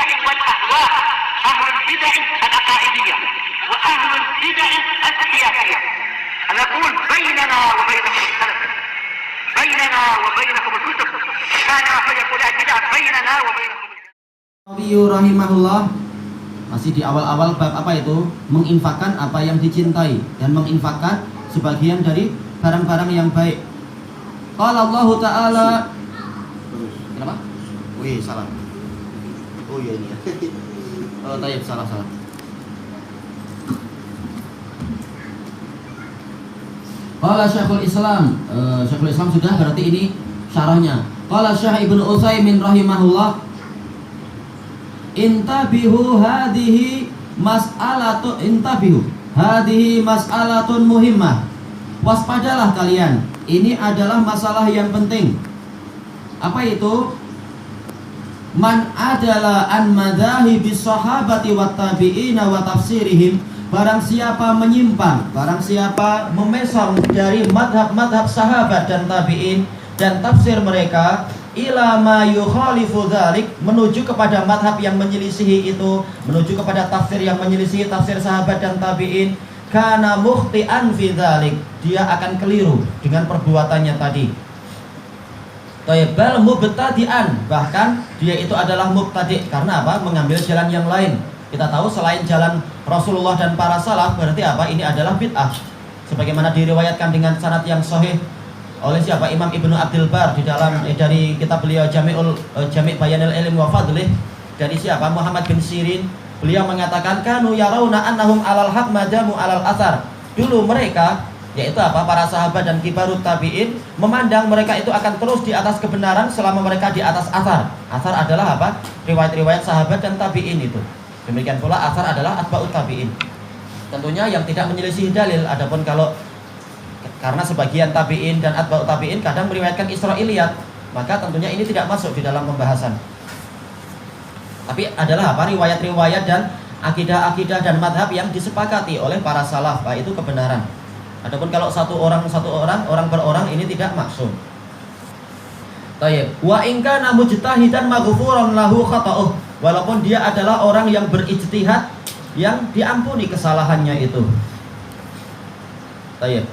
البدع والأهواء، أهل البدع العقائدية وأهل البدع السياسية. نقول بيننا وبينكم السلف، بيننا وبينكم الكتب، كان فيقول البدع بيننا وبينكم. Nawawi rahimahullah masih di awal-awal bab apa itu? Menginfakkan apa yang dicintai dan menginfakkan sebagian dari barang-barang yang baik. Qala Allah Ta'ala. Kenapa? Wih, salah. Oh iya ini ya. Oh, tayyib, salah. Qala Syekhul Islam. Syekhul Islam sudah, berarti ini syarahnya. Qala Syekh Ibnu Utsaimin rahimahullah, intabihu hadhihi mas'alatun muhimmah. Waspadalah kalian, ini adalah masalah yang penting. Apa itu? Man adalah an madzhabis sahabati wat tabi'ina wa tafsirihim. Barang siapa menyimpang, barang siapa memesong dari madhab-madhab sahabat dan tabi'in dan tafsir mereka, ila ma yukhalifu dzalik, menuju kepada madhab yang menyelisihi itu, menuju kepada tafsir yang menyelisihi tafsir sahabat dan tabi'in, kana mukhti'an fi dzalik, dia akan keliru dengan perbuatannya tadi. Bal mubtadi'an, bahkan dia itu adalah mubtadi'. Karena apa? Mengambil jalan yang lain. Kita tahu selain jalan Rasulullah dan para salaf, berarti apa? Ini adalah bid'ah. Sebagaimana diriwayatkan dengan sanad yang sahih oleh siapa? Imam Ibnu Abdul Bar di dalam dari kitab beliau Jami' Bayanil Ilm wa Fadlih, dari siapa? Muhammad bin Sirin. Beliau mengatakan kanu yarawna annahum alal haq madamu alal athar. Dulu mereka, yaitu apa? Para sahabat dan kibarut tabi'in, memandang mereka itu akan terus di atas kebenaran selama mereka di atas athar. Athar adalah apa? Riwayat-riwayat sahabat dan tabi'in itu. Demikian pula athar adalah atba'ut tabi'in. Tentunya yang tidak menyelisih dalil. Adapun kalau karena sebagian tabi'in dan atba'ut tabi'in kadang meriwayatkan Israiliyat, maka tentunya ini tidak masuk di dalam pembahasan. Tapi adalah apa? Riwayat-riwayat dan akidah-akidah dan madhab yang disepakati oleh para salaf, itu kebenaran. Adapun kalau satu orang per orang, ini tidak maksum. Tayyib. Wa in kana mujtahidan maghfuran lahu khata'uh. Walaupun dia adalah orang yang berijtihad, yang diampuni kesalahannya itu. Tayyib.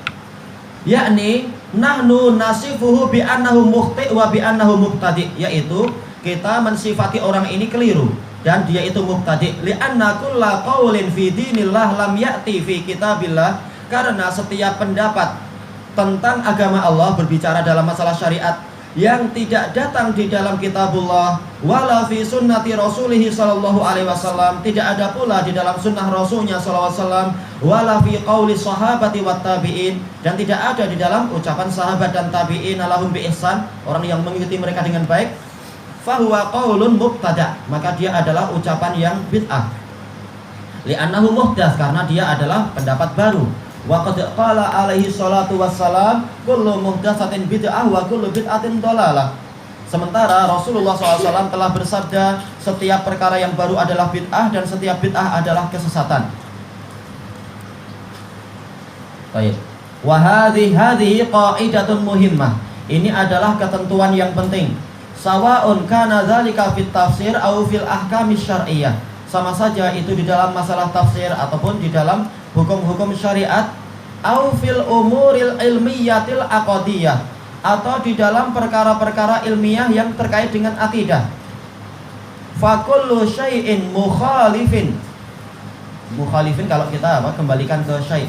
Yakni nahnu nasifuhu bi annahu mukhti' wa bi annahu mubtadi', yaitu kita mensifati orang ini keliru dan dia itu mubtadi'. Li'anna kulla qaulin fi dinillah lam ya'ti fi kitabillah, karena setiap pendapat tentang agama Allah, berbicara dalam masalah syariat, yang tidak datang di dalam kitabullah, wala fi sunnati rasulih sallallahu alaihi wasallam, tidak ada pula di dalam sunnah rasulnya sallallahu alaihi wasallam, wala fi qauli sahabati wat tabi'in, dan tidak ada di dalam ucapan sahabat dan tabi'in lahum bi ihsan, orang yang mengikuti mereka dengan baik, fahuwa qaulun mubtada', maka dia adalah ucapan yang bid'ah. Li'annahu muhdats, karena dia adalah pendapat baru. Wa qad qala alaihi salatu wassalam kullu muhdatsatin bid'ah wa kullu bid'atin dhalalah. Sementara Rasulullah SAW telah bersabda, setiap perkara yang baru adalah bid'ah dan setiap bid'ah adalah kesesatan. Baik. Wa hadhihi qa'idatun muhimmah. Ini adalah ketentuan yang penting. Sawa'un kana dzalika fit tafsir aw fil ahkamis syar'iyyah. Sama saja itu di dalam masalah tafsir ataupun di dalam hukum-hukum syariat, au fil umuril ilmiyatil aqdiyah, atau di dalam perkara-perkara ilmiah yang terkait dengan akidah. Fa kullu syai'in mukhalifin kalau kita kembalikan ke syai',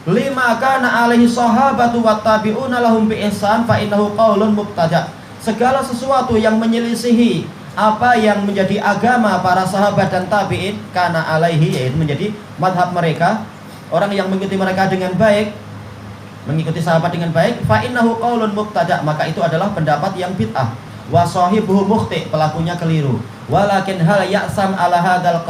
lima kana alaihi sahabatu wat tabi'una lahum bi ihsan fa innahu qaulun mubtada'. Segala sesuatu yang menyelisihi apa yang menjadi agama para sahabat dan tabi'in, kana alaihi, yaitu menjadi madhab mereka, orang yang mengikuti mereka dengan baik, mengikuti sahabat dengan baik, fa innahu qaulun mubtada', maka itu adalah pendapat yang bid'ah. Wa sahibuhu mukhti', pelakunya keliru. Walakin hal ya'sam hadzal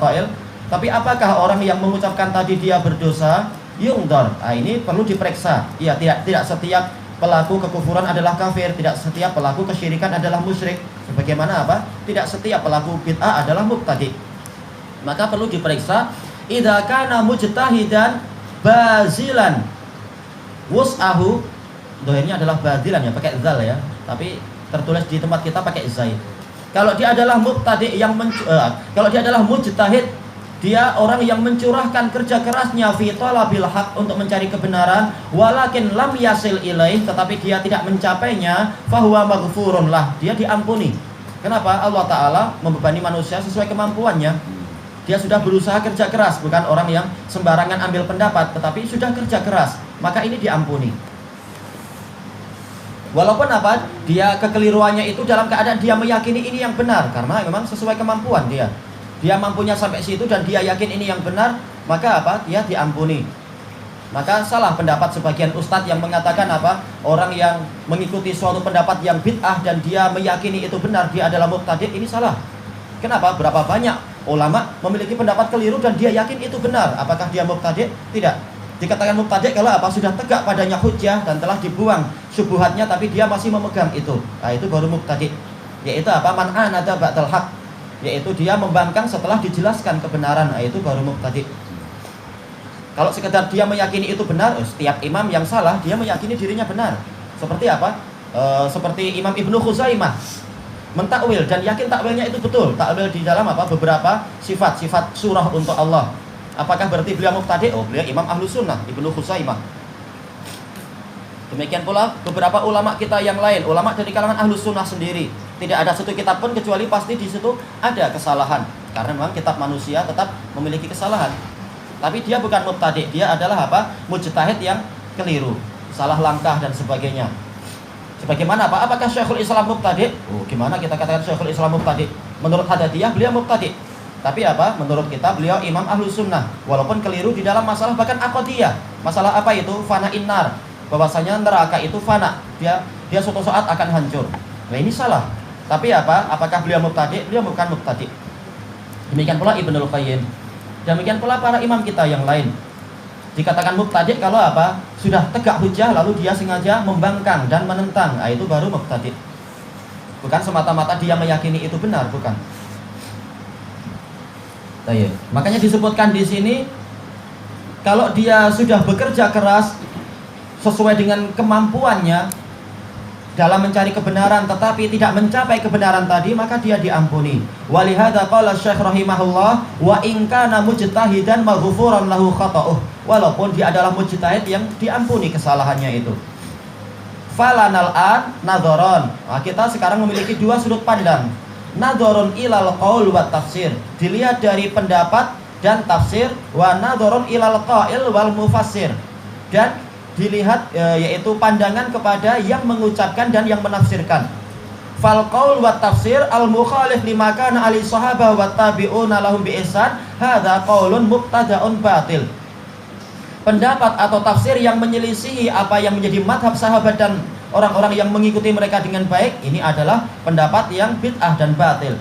qail, tapi apakah orang yang mengucapkan tadi dia berdosa? Yungdar. Ini perlu diperiksa. Ya, tidak setiap pelaku kekufuran adalah kafir, tidak setiap pelaku kesyirikan adalah musyrik. Sebagaimana apa? Tidak setiap pelaku bid'ah adalah mubtadi'. Maka perlu diperiksa. Idza kana mujtahidan bazilan wus'ahu, dohirnya adalah bazilan ya, pakai zal ya, tapi tertulis di tempat kita pakai zai. Kalau dia adalah mubtadi kalau dia adalah mujtahid, dia orang yang mencurahkan kerja kerasnya fi talabil haq untuk mencari kebenaran, walakin lam yasil ilaih, tetapi dia tidak mencapainya, fahuwa maghfurun lah, dia diampuni. Kenapa? Allah Ta'ala membebani manusia sesuai kemampuannya. Dia sudah berusaha kerja keras, bukan orang yang sembarangan ambil pendapat, tetapi sudah kerja keras, maka ini diampuni. Walaupun apa? Dia kekeliruannya itu dalam keadaan dia meyakini ini yang benar, karena memang sesuai kemampuan dia. Dia mampunya sampai situ dan dia yakin ini yang benar, maka apa? Dia diampuni. Maka salah pendapat sebagian ustadz yang mengatakan apa? Orang yang mengikuti suatu pendapat yang bid'ah dan dia meyakini itu benar, dia adalah mubtadi', ini salah. Kenapa? Berapa banyak ulama memiliki pendapat keliru dan dia yakin itu benar. Apakah dia mubtadi'? Tidak. Dikatakan mubtadi' kalau apa? Sudah tegak padanya hujjah dan telah dibuang syubhatnya, tapi dia masih memegang itu. Nah, itu baru mubtadi'. Yaitu apa? Man anada ba'dal haq. Yaitu dia membangkang setelah dijelaskan kebenaran. Nah, itu baru mubtadi'. Kalau sekedar dia meyakini itu benar, setiap imam yang salah dia meyakini dirinya benar. Seperti apa? Seperti Imam Ibnu Khuzaimah mentakwil dan yakin takwilnya itu betul. Takwil di dalam apa? Beberapa sifat surah untuk Allah. Apakah berarti beliau mubtadi'? Oh, beliau imam ahlu sunnah, Ibnu Khuzaimah. Demikian pula beberapa ulama kita yang lain, ulama dari kalangan ahlu sunnah sendiri. Tidak ada satu kitab pun kecuali pasti di situ ada kesalahan. Karena memang kitab manusia tetap memiliki kesalahan. Tapi dia bukan mubtadi', dia adalah apa? Mujtahid yang keliru, salah langkah dan sebagainya. Sebagaimana apa? Apakah Syekhul Islam mubtadi'? Oh, gimana kita katakan Syekhul Islam mubtadi'? Menurut Hadadiyah beliau mubtadi'. Tapi apa? Menurut kita beliau imam ahlu sunnah, walaupun keliru di dalam masalah bahkan aqadiyah. Masalah apa itu? Fana innar, bahwasanya neraka itu fana, dia suatu saat akan hancur. Nah, ini salah. Tapi apa? Apakah beliau mubtadi'? Beliau bukan mubtadi'. Demikian pula Ibnul Qayyim. Demikian pula para imam kita yang lain. Dikatakan mubtadi' kalau apa? Sudah tegak hujjah lalu dia sengaja membangkang dan menentang. Nah, itu baru mubtadi'. Bukan semata-mata dia meyakini itu benar, bukan. Makanya disebutkan di sini, kalau dia sudah bekerja keras sesuai dengan kemampuannya dalam mencari kebenaran tetapi tidak mencapai kebenaran tadi, maka dia diampuni. Walihada qala Syekh rahimahullah, wa in kana mujtahidan maghfuran lahu khata'uh. Walaupun dia adalah mujtahid yang diampuni kesalahannya itu. Falanal an nadharon. Nah, kita sekarang memiliki dua sudut pandang. Nadharun ilal qaul wa tafsir, dilihat dari pendapat dan tafsir, wa nadharun ilal qail wal mufassir, dan dilihat yaitu pandangan kepada yang mengucapkan dan yang menafsirkan. Fal qaul wa tafsir al mukhalif lima kana ali sahabah wa tabi'una lahum bi ihsan, hadza qaulun mubtada'un batil. Pendapat atau tafsir yang menyelisihi apa yang menjadi madhab sahabat dan orang-orang yang mengikuti mereka dengan baik, ini adalah pendapat yang bid'ah dan batil.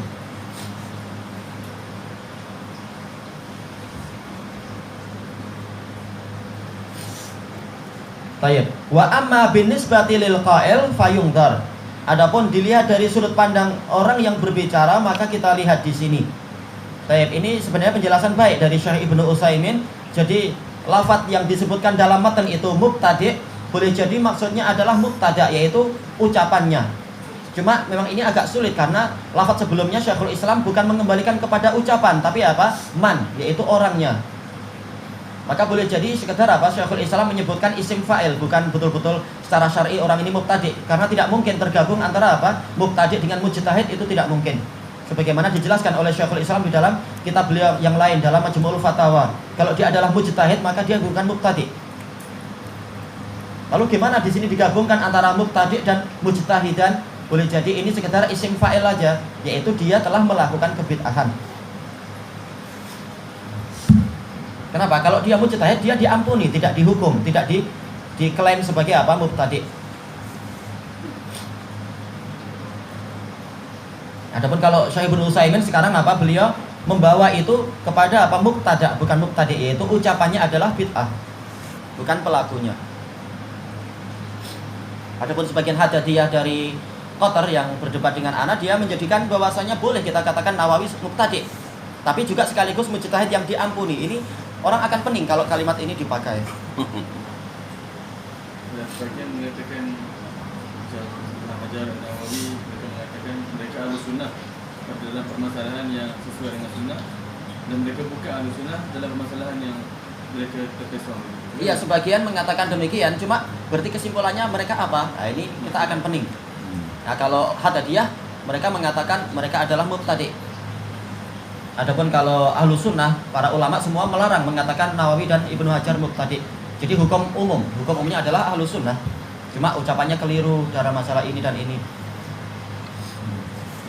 Baik. Wa amma binisbati lil qail fayungdar. Adapun dilihat dari sudut pandang orang yang berbicara, maka kita lihat di sini. Baik, ini sebenarnya penjelasan baik dari Syekh Ibnu Utsaimin. Jadi lafaz yang disebutkan dalam matan itu mubtadi', boleh jadi maksudnya adalah mubtada', yaitu ucapannya. Cuma memang ini agak sulit karena lafaz sebelumnya Syekhul Islam bukan mengembalikan kepada ucapan, tapi apa? Man, yaitu orangnya. Maka boleh jadi sekedar apa? Syekhul Islam menyebutkan isim fa'il, bukan betul-betul secara syar'i orang ini mubtadi', karena tidak mungkin tergabung antara apa? Mubtadi' dengan mujtahid, itu tidak mungkin. Sebagaimana dijelaskan oleh Syekhul Islam di dalam kitab beliau yang lain dalam Majmu'ul Fatawa. Kalau dia adalah mujtahid, maka dia bukan mubtadi'. Lalu gimana di sini digabungkan antara mubtadi' dan mujtahidan? Boleh jadi ini sekedar isim fa'il aja, yaitu dia telah melakukan kebid'ahan. Kenapa? Kalau dia mujtahid, dia diampuni, tidak dihukum, tidak diklaim sebagai apa? Mubtadi'. Adapun kalau Syekh Ibnu Utsaimin sekarang apa? Beliau membawa itu kepada apa? Mubtada', bukan mubtadi', yaitu ucapannya adalah bid'ah, bukan pelakunya. Adapun sebagian Hadadiyah dari Qatar yang berdebat dengan ana, dia menjadikan bahwasanya boleh kita katakan Nawawi mubtadi', tapi juga sekaligus mujtahid yang diampuni. Ini orang akan pening kalau kalimat ini dipakai. Ya, sebagian mengatakan ajaran Nawawi, mereka mengatakan mereka ahlu sunnah, dalam permasalahan yang sesuai dengan sunnah, dan mereka bukan ahli sunnah dalam permasalahan yang mereka terpesong. Iya, sebagian mengatakan demikian, cuma berarti kesimpulannya mereka apa? Nah, ini kita akan pening. Nah, kalau Hadadiyah, mereka mengatakan mereka adalah mubtadi'. Adapun kalau ahlu sunnah, para ulama semua melarang, mengatakan Nawawi dan Ibnu Hajar mubtadi'. Jadi hukum umumnya adalah ahlu sunnah. Cuma ucapannya keliru dalam masalah ini dan ini.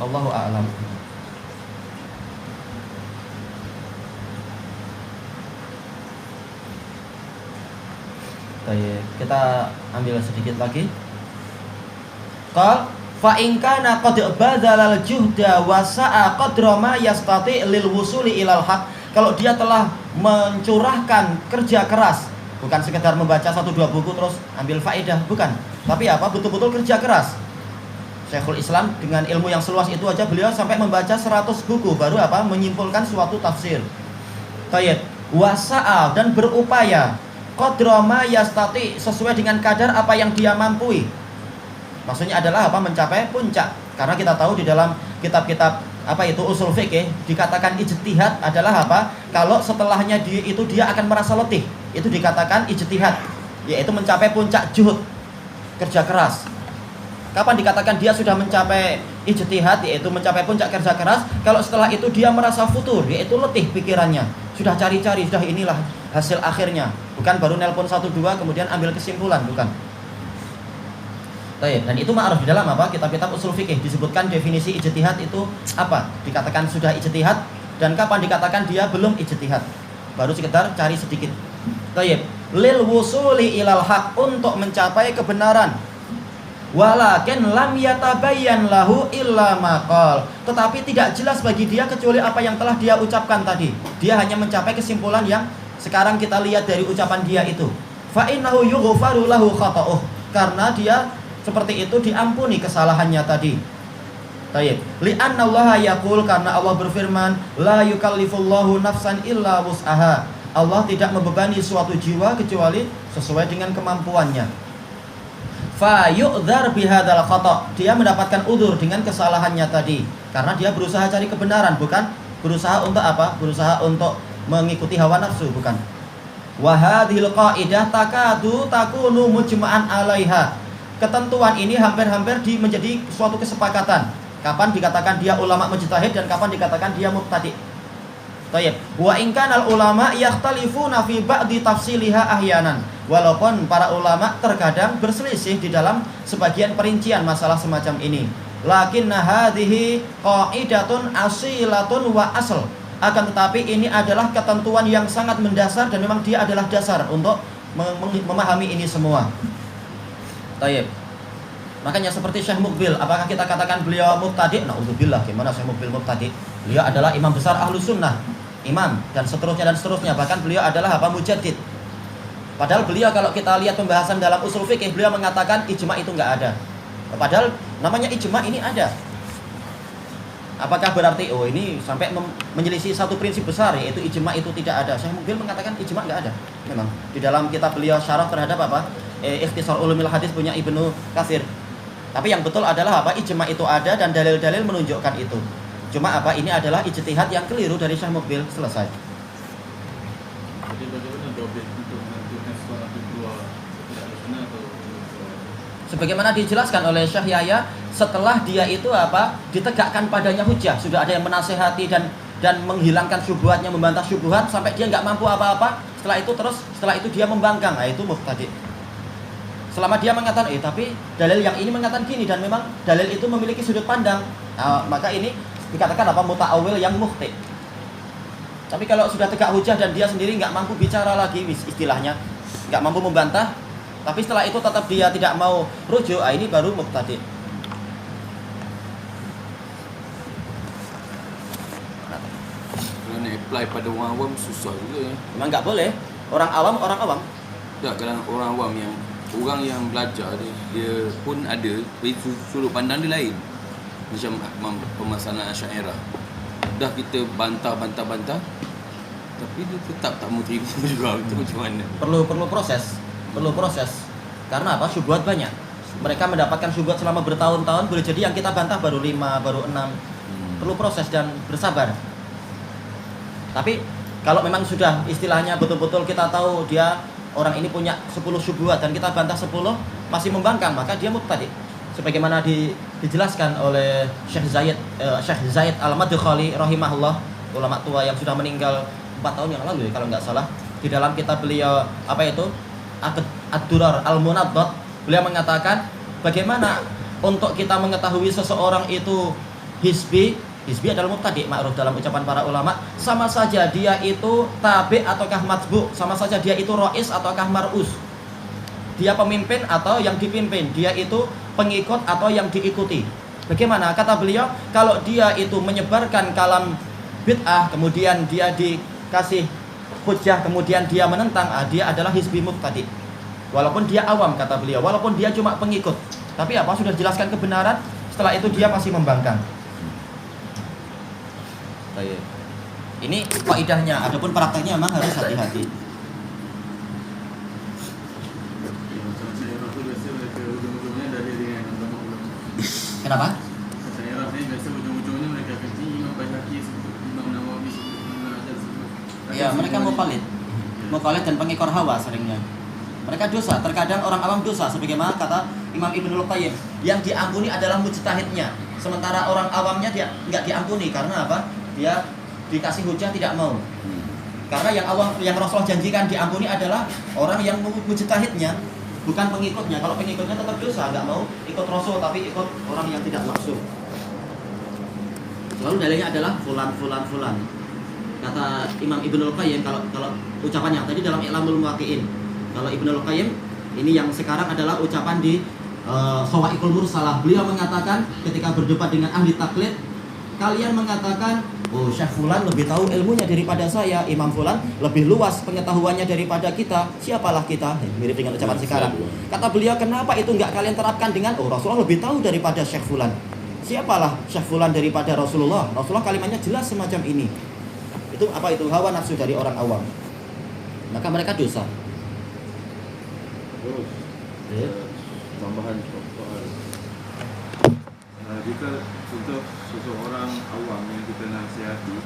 Wallahu a'lam. Baik, kita ambil sedikit lagi. Qal fa in kana qad badzala al-juhda wa sa'a qadra ma yastati lil wusuli ilal haq. Kalau dia telah mencurahkan kerja keras, bukan sekedar membaca 1-2 buku terus ambil faedah, bukan. Tapi apa? Betul-betul kerja keras. Syekhul Islam dengan ilmu yang seluas itu aja beliau sampai membaca 100 buku baru apa? Menyimpulkan suatu tafsir. Baik, wa sa'a dan berupaya qadra ma yastati sesuai dengan kadar apa yang dia mampu. Maksudnya adalah apa? Mencapai puncak. Karena kita tahu di dalam kitab-kitab apa itu usul fikih dikatakan ijtihad adalah apa? Kalau setelahnya dia akan merasa letih, itu dikatakan ijtihad, yaitu mencapai puncak juhud, kerja keras. Kapan dikatakan dia sudah mencapai ijtihad, yaitu mencapai puncak kerja keras? Kalau setelah itu dia merasa futur, yaitu letih pikirannya, sudah cari-cari, sudah inilah hasil akhirnya. Bukan baru nelpon 1-2 kemudian ambil kesimpulan, bukan. Dan itu ma'ruf di dalam apa? Kitab-kitab usul fikih disebutkan definisi ijtihad itu apa? Dikatakan sudah ijtihad dan kapan dikatakan dia belum ijtihad? Baru sekedar cari sedikit. Lil wusuli ilal haq, untuk mencapai kebenaran. Walakin lam yatabayyan lahu illa maqal, tetapi tidak jelas bagi dia kecuali apa yang telah dia ucapkan tadi. Dia hanya mencapai kesimpulan yang sekarang kita lihat dari ucapan dia itu. Fa innahu yughfaru lahu khata'uh, karena dia seperti itu diampuni kesalahannya tadi. Li'anna Allah yaqul, karena Allah berfirman, la yukallifullahu nafsan illa wus'aha. Allah tidak membebani suatu jiwa kecuali sesuai dengan kemampuannya. Fa yu'dzar bihadzal khata', dia mendapatkan udzur dengan kesalahannya tadi karena dia berusaha cari kebenaran, bukan berusaha untuk apa? Berusaha untuk mengikuti hawa nafsu, bukan. Wa hadhil qaidah takadu takunu mujma'an 'alaiha. Ketentuan ini hampir-hampir menjadi suatu kesepakatan. Kapan dikatakan dia ulama mujtahid dan kapan dikatakan dia mubtadi'. Wa in kana al-ulama yakhtalifuna fi ba'di tafsiliha ahyanan. Walaupun para ulama terkadang berselisih di dalam sebagian perincian masalah semacam ini. Lakinna hadhihi qaidatun asilatun wa asl. Akan tetapi ini adalah ketentuan yang sangat mendasar dan memang dia adalah dasar untuk memahami ini semua. Makanya seperti Syekh Muqbil, apakah kita katakan beliau mubtadi'? Na'udzubillah, gimana Syekh Muqbil mubtadi'? Beliau adalah imam besar ahlu sunnah, imam dan seterusnya. Bahkan beliau adalah apa? Mujaddid. Padahal beliau kalau kita lihat pembahasan dalam usul fikih, beliau mengatakan ijma' itu enggak ada. Padahal namanya ijma' ini ada. Apakah berarti ini sampai menyelisih satu prinsip besar, yaitu ijma' itu tidak ada? Syekh Muqbil mengatakan ijma' enggak ada. Memang di dalam kitab beliau syarah terhadap apa? Ikhtisar Ulumil Hadis punya Ibnu Katsir. Tapi yang betul adalah apa? Ijma' itu ada dan dalil-dalil menunjukkan itu. Cuma apa? Ini adalah ijtihad yang keliru dari Syekh Muqbil. Selesai. Jadi bagaimana dobit untuk menentukan seorang itu keluar tidak benar atau Sebagaimana dijelaskan oleh Syekh Yahya, setelah dia itu apa? Ditegakkan padanya hujah, sudah ada yang menasehati dan menghilangkan syubhatnya, membantah syubhat sampai dia nggak mampu apa-apa. Setelah itu dia membangkang. Nah, itu mubtadi'. Selama dia mengatakan, tapi dalil yang ini mengatakan gini dan memang dalil itu memiliki sudut pandang, maka ini dikatakan apa? Muta'awil yang mukhti'. Tapi kalau sudah tegak hujah dan dia sendiri nggak mampu bicara lagi, istilahnya nggak mampu membantah, tapi setelah itu tetap dia tidak mau rujuk, ini baru mubtadi'. Kalau nak apply pada orang awam susah juga ya. Memang nggak boleh. Orang awam. Tak, kalau orang awam yang orang yang belajar dia pun ada sudut pandang dia lain. Macam permasalahan Asy'ariyah. Dah kita bantah tapi dia tetap tak mau terima juga. Itu macam mana? Perlu proses. Karena apa? Syubhat banyak. Mereka mendapatkan syubhat selama bertahun-tahun, boleh jadi yang kita bantah baru 5, baru 6. perlu proses dan bersabar. Tapi kalau memang sudah istilahnya betul-betul kita tahu dia orang ini punya 10 syubhat dan kita bantah 10 masih membangkang, maka dia mubtadi. Sebagaimana dijelaskan oleh Syekh Zaid Al-Madkhali rahimahullah, ulama tua yang sudah meninggal 4 tahun yang lalu ya, kalau nggak salah. Di dalam kitab beliau apa itu? Ad-Durar Al-Munaddat, beliau mengatakan bagaimana untuk kita mengetahui seseorang itu hizbi adalah mubtadi, ma'ruf dalam ucapan para ulama, sama saja dia itu tabi ataukah matbu, sama saja dia itu rois ataukah mar'us, dia pemimpin atau yang dipimpin, dia itu pengikut atau yang diikuti. Bagaimana? Kata beliau, kalau dia itu menyebarkan kalam bid'ah, kemudian dia dikasih hujjah, kemudian dia menentang, dia adalah hizbi mubtadi. Walaupun dia awam, kata beliau, walaupun dia cuma pengikut, tapi apa, sudah jelaskan kebenaran, setelah itu dia masih membangkang. Ini faidahnya, adapun prakteknya memang harus hati-hati. Macam Syairah tu biasa mereka ujung-ujungnya dari dengan ulama-ulama. Kenapa? Syairah ni biasa ujung-ujungnya mereka kecil Imam Baihaqi sebut, Imam Nawawi sebut, Imam Hajar sebut. Ya, mereka mufalid dan pengekor hawa seringnya. Mereka dosa, terkadang orang awam dosa, sebagaimana kata Imam Ibnul Qayyim, yang diampuni adalah mujtahidnya, sementara orang awamnya dia nggak diampuni. Karena apa? Dia dikasih hujah tidak mau. Karena yang Rasulullah janjikan diampuni adalah orang yang mujtahidnya, bukan pengikutnya. Kalau pengikutnya tetap dosa, nggak mau ikut Rasul tapi ikut orang yang tidak maksud. Lalu dalilnya adalah fulan. Kata Imam Ibnul Qayyim, kalau ucapan yang tadi dalam I'lamul Muwaqqi'in. Kalau Ibnul Qayyim ini yang sekarang adalah ucapan di Shawa'iqul Mursalah. Beliau mengatakan ketika berdebat dengan ahli taklid, kalian mengatakan, oh Syekh Fulan lebih tahu ilmunya daripada saya, Imam Fulan lebih luas pengetahuannya daripada kita, siapalah kita? Mirip dengan ucapan sekarang. Kata beliau, kenapa itu enggak kalian terapkan dengan, oh Rasulullah lebih tahu daripada Syekh Fulan, siapalah Syekh Fulan daripada Rasulullah? Rasulullah kalimatnya jelas semacam ini. Itu apa itu? Hawa nafsu dari orang awam. Maka mereka dosa. Tambahan soal jika untuk seseorang awam yang kita nasihati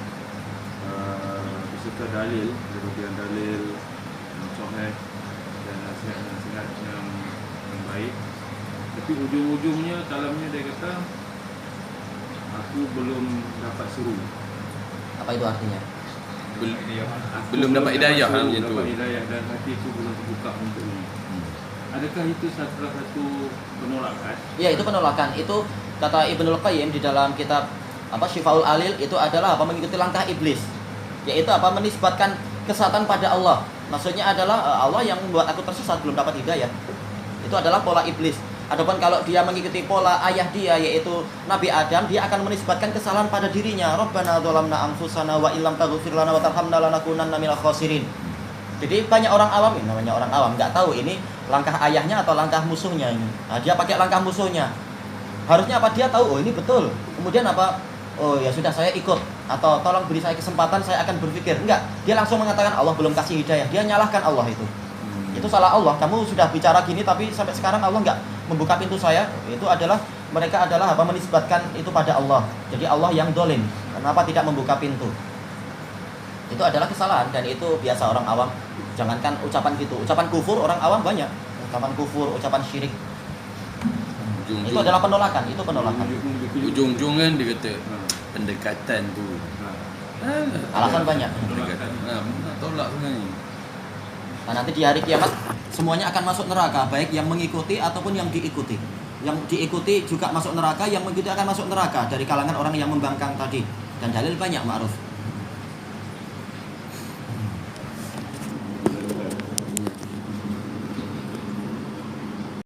beserta dalil, kemudian dalil yang sahih dan nasihat-nasihat yang baik, tapi ujung-ujungnya dalamnya dia kata aku belum dapat seru. Apa itu artinya? Belum dapat hidayah macam tu. Dapat hidayah dan hatiku belum terbuka untuknya. Adakah itu salah satu penolakan? Ya, itu penolakan. Itu kata Ibnul Qayyim di dalam kitab Syifaul Alil, itu adalah mengikuti langkah iblis. Yaitu menisbatkan kesesatan pada Allah. Maksudnya adalah Allah yang membuat aku tersesat, belum dapat hidayah. Itu adalah pola iblis. Adapun kalau dia mengikuti pola ayah dia, yaitu Nabi Adam, dia akan menisbatkan kesalahan pada dirinya. Rabbana dzalamna anfusana wa illam taghfir lana wa tarhamna lanakunanna minal khasirin. Jadi banyak orang awam, namanya orang awam, nggak tahu ini langkah ayahnya atau langkah musuhnya ini. Nah, dia pakai langkah musuhnya. Harusnya dia tahu, oh ini betul. Kemudian oh ya sudah saya ikut, atau tolong beri saya kesempatan, saya akan berpikir. Enggak, dia langsung mengatakan Allah belum kasih hidayah. Dia nyalahkan Allah itu. Itu salah Allah. Kamu sudah bicara gini tapi sampai sekarang Allah nggak membuka pintu saya. Itu adalah mereka adalah menisbatkan itu pada Allah. Jadi Allah yang dolim. Kenapa tidak membuka pintu? Itu adalah kesalahan dan itu biasa orang awam. Jangankan ucapan gitu, ucapan kufur orang awam banyak. Ucapan kufur, ucapan syirik. Itu adalah penolakan, itu penolakan. Ujung-ujung kan dia kata pendekatan tu. Alasan banyak. Pendekatan. Nak tolak sebenarnya. Nah, nanti di hari kiamat semuanya akan masuk neraka, baik yang mengikuti ataupun yang diikuti. Yang diikuti juga masuk neraka, yang mengikuti akan masuk neraka dari kalangan orang yang membangkang tadi. Dan dalil banyak, ma'ruf.